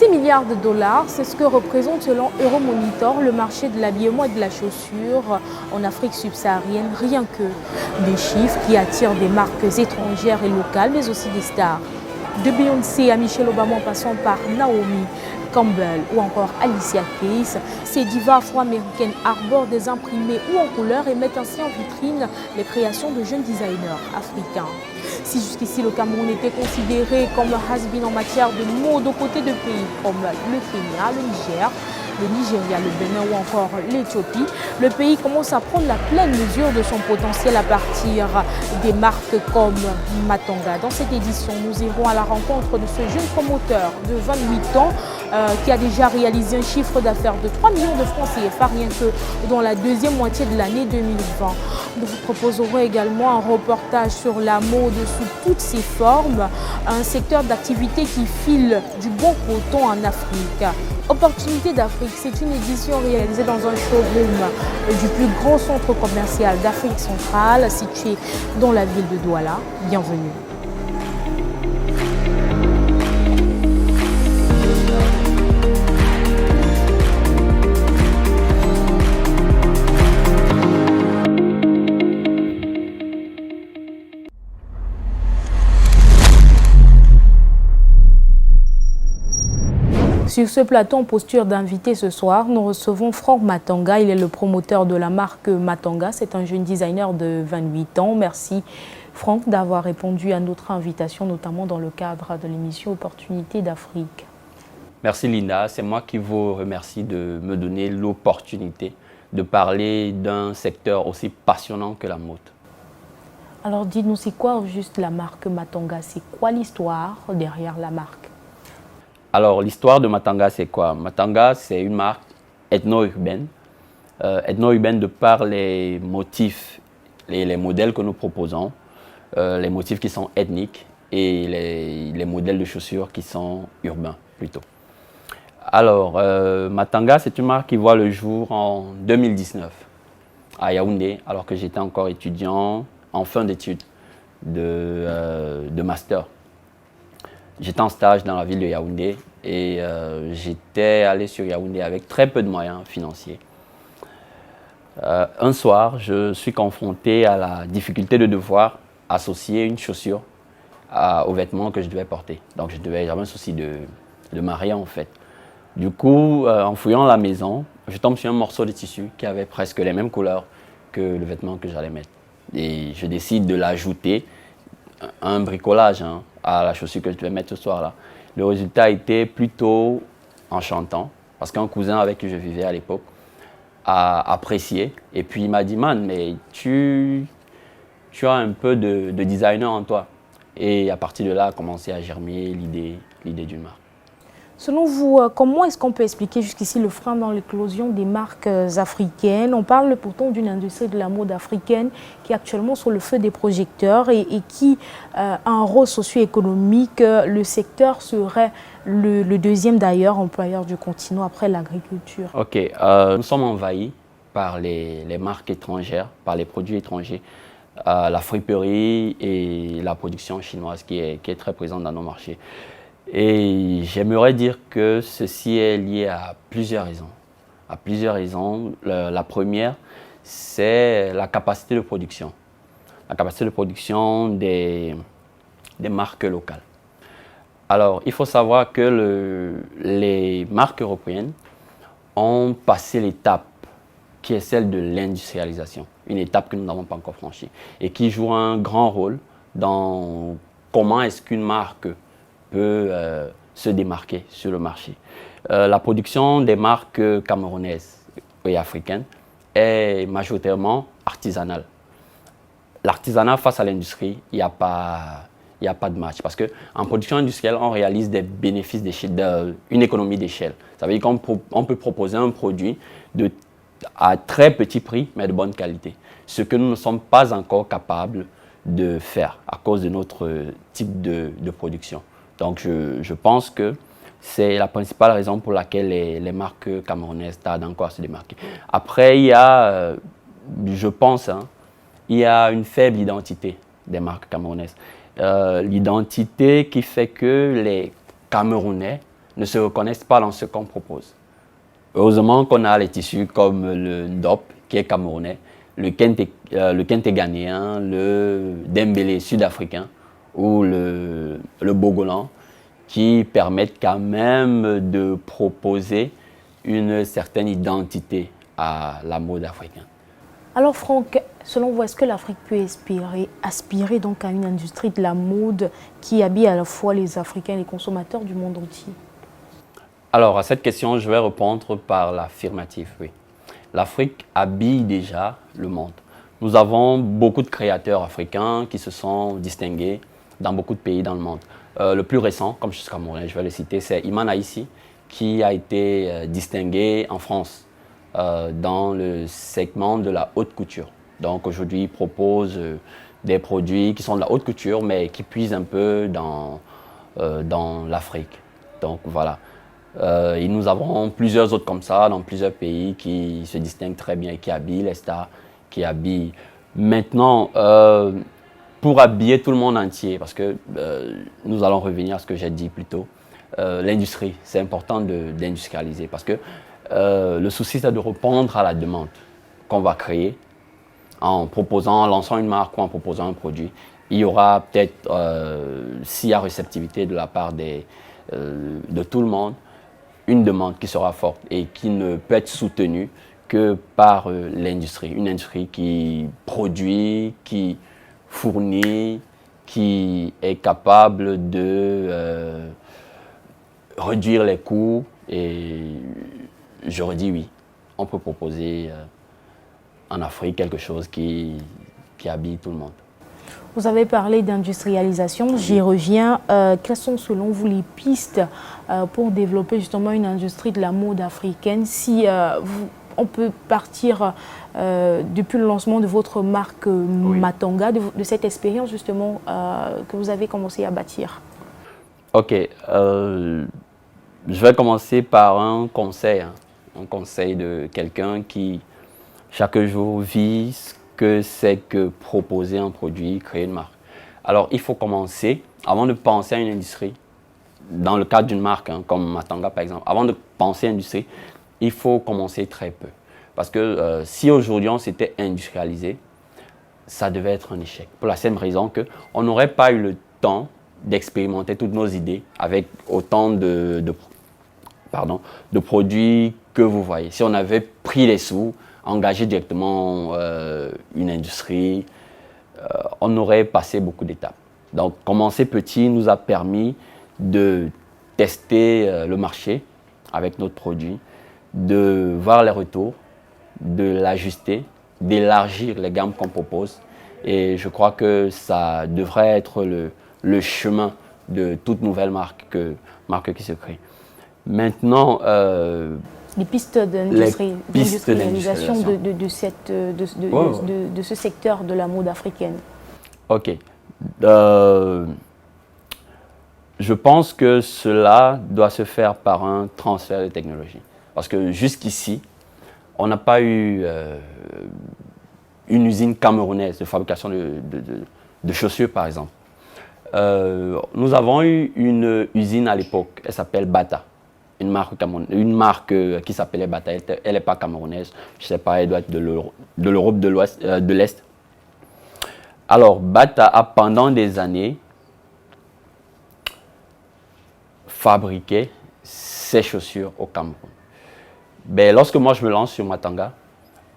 36 milliards de dollars, c'est ce que représente selon Euromonitor le marché de l'habillement et de la chaussure en Afrique subsaharienne, rien que des chiffres qui attirent des marques étrangères et locales, mais aussi des stars. De Beyoncé à Michelle Obama en passant par Naomi Campbell ou encore Alicia Keys, ces divas afro-américaines arborent des imprimés ou en couleur et mettent ainsi en vitrine les créations de jeunes designers africains. Si jusqu'ici le Cameroun était considéré comme has-been en matière de mode aux côtés de pays comme le Kenya, le Niger, le Nigeria, le Bénin ou encore l'Éthiopie, le pays commence à prendre la pleine mesure de son potentiel à partir des marques comme Matanga. Dans cette édition, nous irons à la rencontre de ce jeune promoteur de 28 ans qui a déjà réalisé un chiffre d'affaires de 3 millions de francs CFA rien que dans la deuxième moitié de l'année 2020. Nous vous proposerons également un reportage sur la mode sous toutes ses formes, un secteur d'activité qui file du bon coton en Afrique. Opportunité d'Afrique, c'est une édition réalisée dans un showroom du plus grand centre commercial d'Afrique centrale situé dans la ville de Douala. Bienvenue. Sur ce plateau en posture d'invité ce soir, nous recevons Franck Matanga. Il est le promoteur de la marque Matanga. C'est un jeune designer de 28 ans. Merci Franck d'avoir répondu à notre invitation, notamment dans le cadre de l'émission Opportunité d'Afrique. Merci Linda, c'est moi qui vous remercie de me donner l'opportunité de parler d'un secteur aussi passionnant que la mode. Alors dites-nous, c'est quoi juste la marque Matanga? C'est quoi l'histoire derrière la marque? Alors, l'histoire de Matanga, c'est quoi? Matanga, c'est une marque ethno-urbaine. Ethno-urbaine de par les motifs, les modèles que nous proposons, les motifs qui sont ethniques et les modèles de chaussures qui sont urbains, plutôt. Alors, Matanga, c'est une marque qui voit le jour en 2019 à Yaoundé, alors que j'étais encore étudiant en fin d'études de master. J'étais en stage dans la ville de Yaoundé et j'étais allé sur Yaoundé avec très peu de moyens financiers. Un soir, je suis confronté à la difficulté de devoir associer une chaussure aux vêtements que je devais porter. Donc j'avais un souci de marier en fait. Du coup, en fouillant la maison, je tombe sur un morceau de tissu qui avait presque les mêmes couleurs que le vêtement que j'allais mettre. Et je décide de l'ajouter, un bricolage à la chaussure que je devais mettre ce soir-là. Le résultat était plutôt enchantant parce qu'un cousin avec qui je vivais à l'époque a apprécié. Et puis il m'a dit, man, mais tu as un peu de designer en toi. Et à partir de là, a commencé à germer l'idée d'une marque. Selon vous, comment est-ce qu'on peut expliquer jusqu'ici le frein dans l'éclosion des marques africaines? On parle pourtant d'une industrie de la mode africaine qui est actuellement sur le feu des projecteurs et qui a un rôle socio-économique. Le secteur serait le deuxième d'ailleurs employeur du continent après l'agriculture. Ok, nous sommes envahis par les marques étrangères, par les produits étrangers, la friperie et la production chinoise qui est très présente dans nos marchés. Et j'aimerais dire que ceci est lié à plusieurs raisons. À plusieurs raisons. La première, c'est la capacité de production. La capacité de production des marques locales. Alors, il faut savoir que les marques européennes ont passé l'étape qui est celle de l'industrialisation. Une étape que nous n'avons pas encore franchie et qui joue un grand rôle dans comment est-ce qu'une marque peut se démarquer sur le marché. La production des marques camerounaises et africaines est majoritairement artisanale. L'artisanat face à l'industrie, il n'y a pas de match parce qu'en production industrielle, on réalise des bénéfices une économie d'échelle. Ça veut dire qu'on peut proposer un produit à très petit prix, mais de bonne qualité. Ce que nous ne sommes pas encore capables de faire à cause de notre type de production. Donc, je pense que c'est la principale raison pour laquelle les marques camerounaises tardent encore à se démarquer. Après, il y a, je pense, il y a une faible identité des marques camerounaises. L'identité qui fait que les Camerounais ne se reconnaissent pas dans ce qu'on propose. Heureusement qu'on a les tissus comme le Ndop, qui est camerounais, le Kente ghanéen, le Dembélé sud-africain ou le Bogolan, qui permettent quand même de proposer une certaine identité à la mode africaine. Alors Franck, selon vous, est-ce que l'Afrique peut aspirer donc à une industrie de la mode qui habille à la fois les Africains et les consommateurs du monde entier? Alors à cette question, je vais répondre par l'affirmative, oui. L'Afrique habille déjà le monde. Nous avons beaucoup de créateurs africains qui se sont distingués dans beaucoup de pays dans le monde. Le plus récent, comme je suis camerounais, je vais le citer, c'est Iman Aïssi, qui a été distingué en France dans le segment de la haute couture. Donc aujourd'hui, il propose des produits qui sont de la haute couture, mais qui puisent un peu dans l'Afrique. Donc voilà. Et nous avons plusieurs autres comme ça dans plusieurs pays qui se distinguent très bien et qui habillent les stars, qui habillent. Maintenant, pour habiller tout le monde entier, parce que nous allons revenir à ce que j'ai dit plus tôt, l'industrie, c'est important d'industrialiser parce que le souci c'est de répondre à la demande qu'on va créer en lançant une marque ou en proposant un produit. Il y aura peut-être, s'il y a réceptivité de la part de tout le monde, une demande qui sera forte et qui ne peut être soutenue que par l'industrie. Une industrie qui produit, qui fournit, qui est capable de réduire les coûts. Et j'aurais dit oui, on peut proposer en Afrique quelque chose qui habille tout le monde. Vous avez parlé d'industrialisation, j'y reviens. Quelles sont selon vous les pistes pour développer justement une industrie de la mode africaine? Si on peut partir depuis le lancement de votre marque Matanga, de cette expérience justement que vous avez commencé à bâtir. Ok, je vais commencer par un conseil de quelqu'un qui chaque jour vit que c'est que proposer un produit, créer une marque. Alors, il faut commencer, avant de penser à une industrie, dans le cadre d'une marque, comme Matanga par exemple, avant de penser à une industrie, il faut commencer très peu. Parce que si aujourd'hui on s'était industrialisé, ça devait être un échec. Pour la simple raison qu'on n'aurait pas eu le temps d'expérimenter toutes nos idées avec autant de produits que vous voyez. Si on avait pris les sous, engagé directement une industrie, on aurait passé beaucoup d'étapes. Donc, commencer petit nous a permis de tester le marché avec notre produit, de voir les retours, de l'ajuster, d'élargir les gammes qu'on propose. Et je crois que ça devrait être le chemin de toute nouvelle marque qui se crée. Maintenant, les pistes d'industrialisation de ce secteur de la mode africaine. Ok. Je pense que cela doit se faire par un transfert de technologie. Parce que jusqu'ici, on n'a pas eu une usine camerounaise de fabrication de chaussures, par exemple. Nous avons eu une usine à l'époque, elle s'appelle Bata. Une marque qui s'appelait Bata, elle n'est pas camerounaise, je ne sais pas, elle doit être de l'Europe de l'Est. Alors, Bata a pendant des années fabriqué ses chaussures au Cameroun. Ben, lorsque moi je me lance sur Matanga,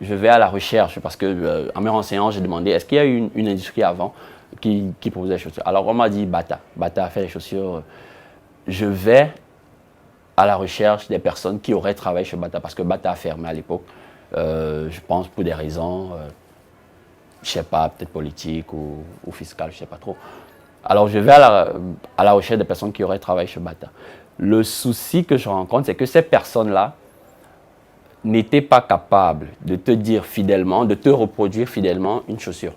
je vais à la recherche parce que en me renseignant, j'ai demandé est-ce qu'il y a eu une industrie avant qui proposait des chaussures. Alors on m'a dit Bata a fait les chaussures. Je vais à la recherche des personnes qui auraient travaillé chez Bata parce que Bata a fermé à l'époque, je pense pour des raisons, je ne sais pas, peut-être politiques ou fiscales, je ne sais pas trop. Alors je vais à la recherche des personnes qui auraient travaillé chez Bata. Le souci que je rencontre, c'est que ces personnes-là n'étaient pas capables de te dire fidèlement, de te reproduire fidèlement une chaussure,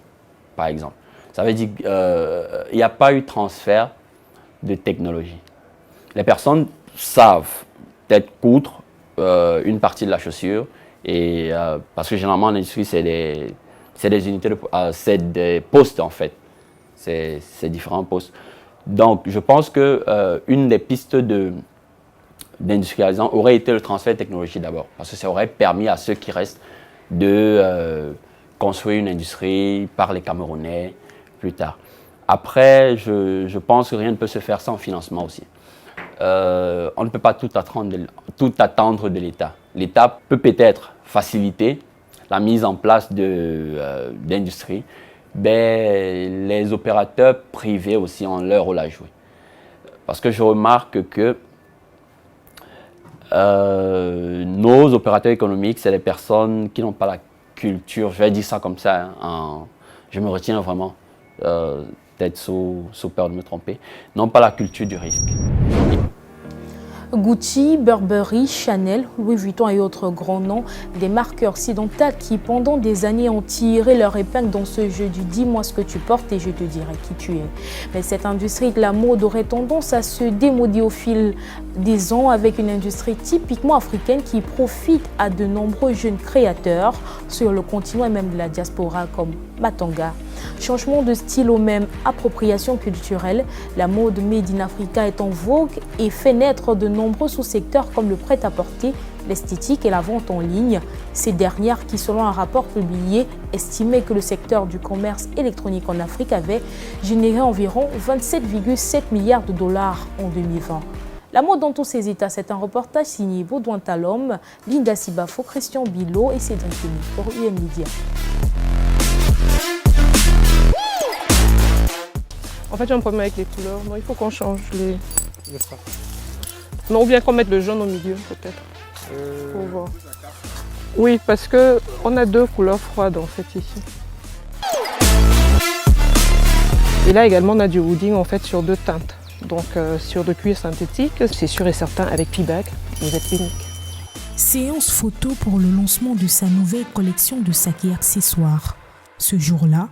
par exemple. Ça veut dire qu'il n'y a pas eu de transfert de technologie. Les personnes savent peut-être coudre une partie de la chaussure, et, parce que généralement en industrie, c'est des unités, c'est des postes en fait. C'est différents postes. Donc je pense qu'une des pistes d'industrialisation aurait été le transfert de technologie d'abord, parce que ça aurait permis à ceux qui restent de construire une industrie par les Camerounais plus tard. Après, je pense que rien ne peut se faire sans financement aussi. On ne peut pas tout attendre de l'État. L'État peut peut-être faciliter la mise en place d'industries, mais les opérateurs privés aussi ont leur rôle à jouer. Parce que je remarque que nos opérateurs économiques, c'est les personnes qui n'ont pas la culture, je vais dire ça comme ça, je me retiens vraiment, peut-être sous peur de me tromper, n'ont pas la culture du risque. Gucci, Burberry, Chanel, Louis Vuitton et autres grands noms, des marques occidentales qui pendant des années ont tiré leur épingle dans ce jeu du « dis-moi ce que tu portes et je te dirai qui tu es ». Mais cette industrie de la mode aurait tendance à se démoder au fil des ans avec une industrie typiquement africaine qui profite à de nombreux jeunes créateurs sur le continent et même de la diaspora comme Matanga. Changement de style ou même appropriation culturelle, la mode Made in Africa est en vogue et fait naître de nombreux sous-secteurs comme le prêt-à-porter, l'esthétique et la vente en ligne. Ces dernières qui, selon un rapport publié, estimaient que le secteur du commerce électronique en Afrique avait généré environ 27,7 milliards de dollars en 2020. La mode dans tous ses états, c'est un reportage signé Baudouin Talom, Linda Sibafo, Christian Bilot et Cédric Denis pour UN Media. En fait, j'ai un problème avec les couleurs. Non, il faut qu'on change les strass. Non, ou bien qu'on mette le jaune au milieu, peut-être. Pour voir. Oui, parce qu'on a deux couleurs froides en fait ici. Et là également, on a du wooding en fait sur deux teintes. Donc sur de cuir synthétique, c'est sûr et certain avec P-Bag, vous êtes unique. Séance photo pour le lancement de sa nouvelle collection de sacs et accessoires. Ce jour-là,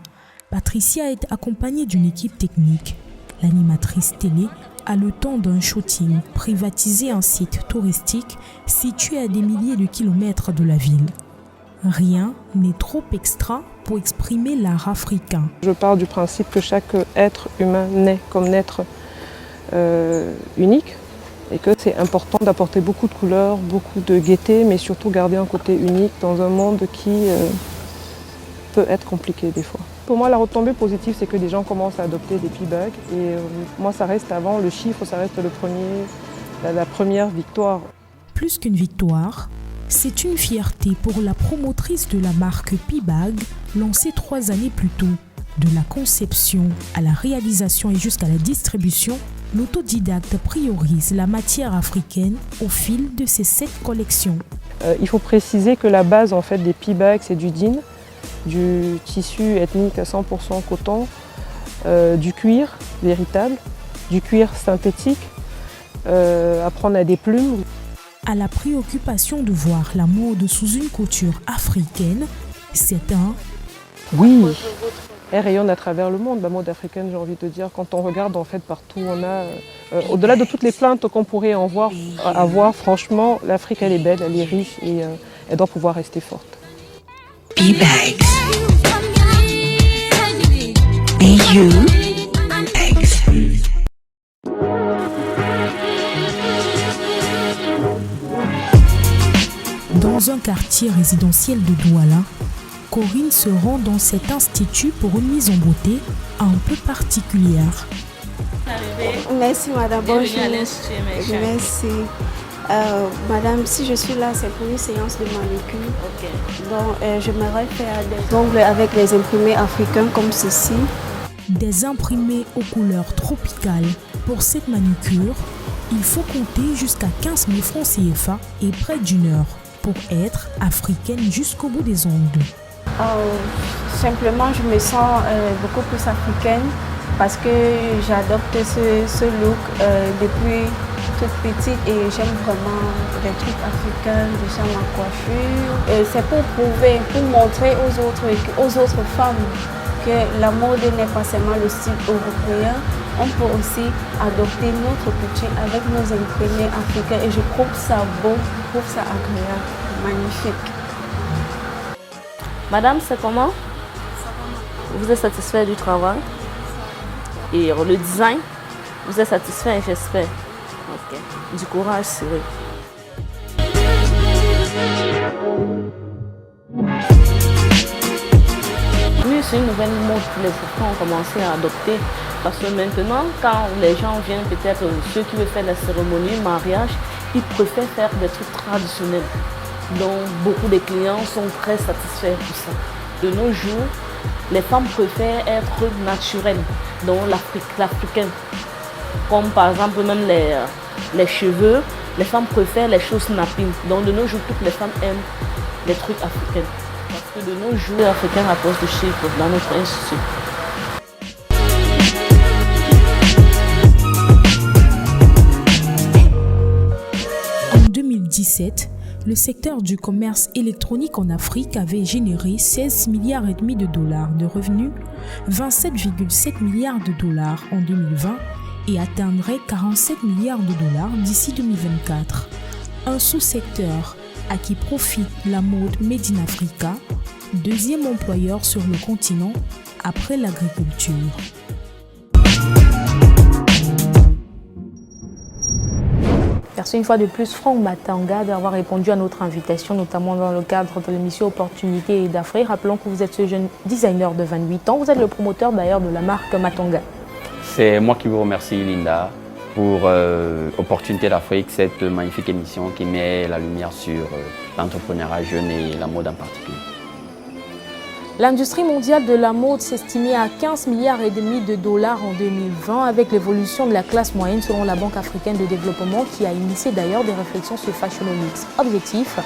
Patricia est accompagnée d'une équipe technique. L'animatrice télé a le temps d'un shooting, privatiser un site touristique situé à des milliers de kilomètres de la ville. Rien n'est trop extra pour exprimer l'art africain. Je pars du principe que chaque être humain naît comme être unique et que c'est important d'apporter beaucoup de couleurs, beaucoup de gaieté, mais surtout garder un côté unique dans un monde qui peut être compliqué des fois. Pour moi, la retombée positive, c'est que les gens commencent à adopter des P-Bags et moi, ça reste avant, le chiffre, ça reste la première victoire. Plus qu'une victoire, c'est une fierté pour la promotrice de la marque P-Bag, lancée 3 années plus tôt. De la conception à la réalisation et jusqu'à la distribution, l'autodidacte priorise la matière africaine au fil de ses 7 collections. Il faut préciser que la base en fait, des P-Bags, c'est du jean, du tissu ethnique à 100% coton, du cuir véritable, du cuir synthétique, après on a des plumes. À la préoccupation de voir la mode sous une couture africaine, c'est un... Oui, elle rayonne à travers le monde, la mode africaine, j'ai envie de dire. Quand on regarde en fait partout, on a, au-delà de toutes les plaintes qu'on pourrait avoir, franchement, l'Afrique elle est belle, elle est riche et elle doit pouvoir rester forte. P-Bags. B-U-Bags. Dans un quartier résidentiel de Douala, Corinne se rend dans cet institut pour une mise en beauté un peu particulière. Merci madame, bonjour. Merci. Madame, si je suis là, c'est pour une séance de manucure. Donc, j'aimerais faire des ongles avec les imprimés africains comme ceci. Des imprimés aux couleurs tropicales. Pour cette manucure, il faut compter jusqu'à 15 000 francs CFA et près d'une heure pour être africaine jusqu'au bout des ongles. Simplement, je me sens beaucoup plus africaine parce que j'adopte ce look depuis toute petite et j'aime vraiment les trucs africains, déjà ma coiffure. C'est pour prouver, pour montrer aux autres femmes que la mode n'est pas seulement le style européen. On peut aussi adopter notre culture avec nos imprimés africains et je trouve ça beau, je trouve ça agréable, magnifique. Madame, c'est comment? Vous êtes satisfait du travail? Et le design, vous êtes satisfait, j'espère. Ok. du courage, c'est vrai. Oui, c'est une nouvelle mode que les Africains ont commencé à adopter. Parce que maintenant, quand les gens viennent, peut-être ceux qui veulent faire la cérémonie, mariage, ils préfèrent faire des trucs traditionnels. Donc beaucoup de clients sont très satisfaits de ça. De nos jours, les femmes préfèrent être naturelles, donc l'africaine. Comme par exemple même les cheveux, les femmes préfèrent les choses napping. Donc de nos jours, toutes les femmes aiment les trucs africains. Parce que de nos jours, les Africains rapportent le chiffre dans notre institut. En 2017, le secteur du commerce électronique en Afrique avait généré 16,5 milliards de revenus, 27,7 milliards de dollars en 2020 et atteindrait 47 milliards de dollars d'ici 2024. Un sous-secteur à qui profite la mode Made in Africa, deuxième employeur sur le continent après l'agriculture. Merci une fois de plus Franck Matanga d'avoir répondu à notre invitation, notamment dans le cadre de l'émission Opportunités d'Afrique. Rappelons que vous êtes ce jeune designer de 28 ans. Vous êtes le promoteur d'ailleurs de la marque Matanga. C'est moi qui vous remercie Linda pour Opportunités d'Afrique, cette magnifique émission qui met la lumière sur l'entrepreneuriat jeune et la mode en particulier. L'industrie mondiale de la mode s'estimait à 15,5 milliards de dollars en 2020 avec l'évolution de la classe moyenne selon la Banque africaine de développement qui a initié d'ailleurs des réflexions sur Fashionomics. Objectif,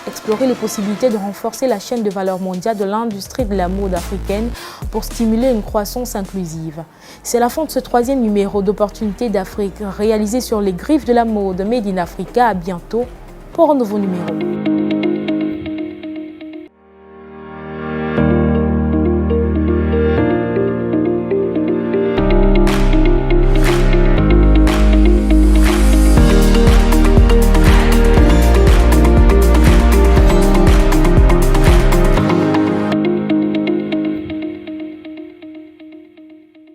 explorer les possibilités de renforcer la chaîne de valeur mondiale de l'industrie de la mode africaine pour stimuler une croissance inclusive. C'est la fin de ce 3e numéro d'Opportunités d'Afrique réalisé sur les griffes de la mode Made in Africa. À bientôt pour un nouveau numéro.